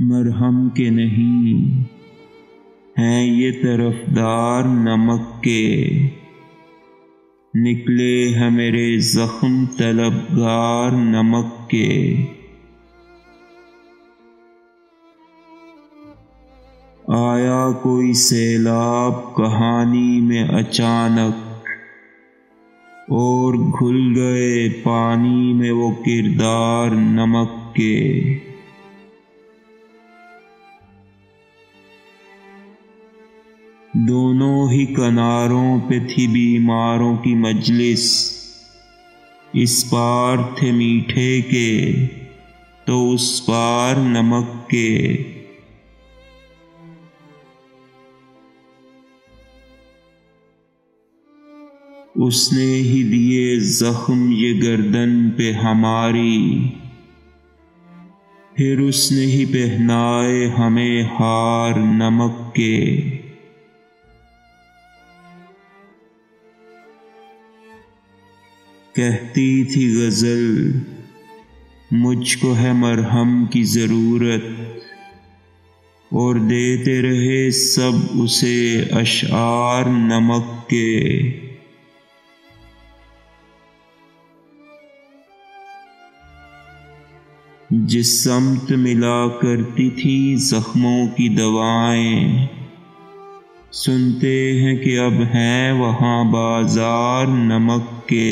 مرہم کے نہیں ہیں یہ طرفدار نمک کے، نکلے ہیں میرے زخم طلبگار نمک کے۔ آیا کوئی سیلاب کہانی میں اچانک، اور گھل گئے پانی میں وہ کردار نمک کے۔ دونوں ہی کناروں پہ تھی بیماروں کی مجلس، اس پار تھے میٹھے کے تو اس پار نمک کے۔ اس نے ہی دیے زخم یہ گردن پہ ہماری، پھر اس نے ہی پہنائے ہمیں ہار نمک کے۔ کہتی تھی غزل مجھ کو ہے مرہم کی ضرورت، اور دیتے رہے سب اسے اشعار نمک کے۔ جس سمت ملا کرتی تھی زخموں کی دوائیں، سنتے ہیں کہ اب ہیں وہاں بازار نمک کے۔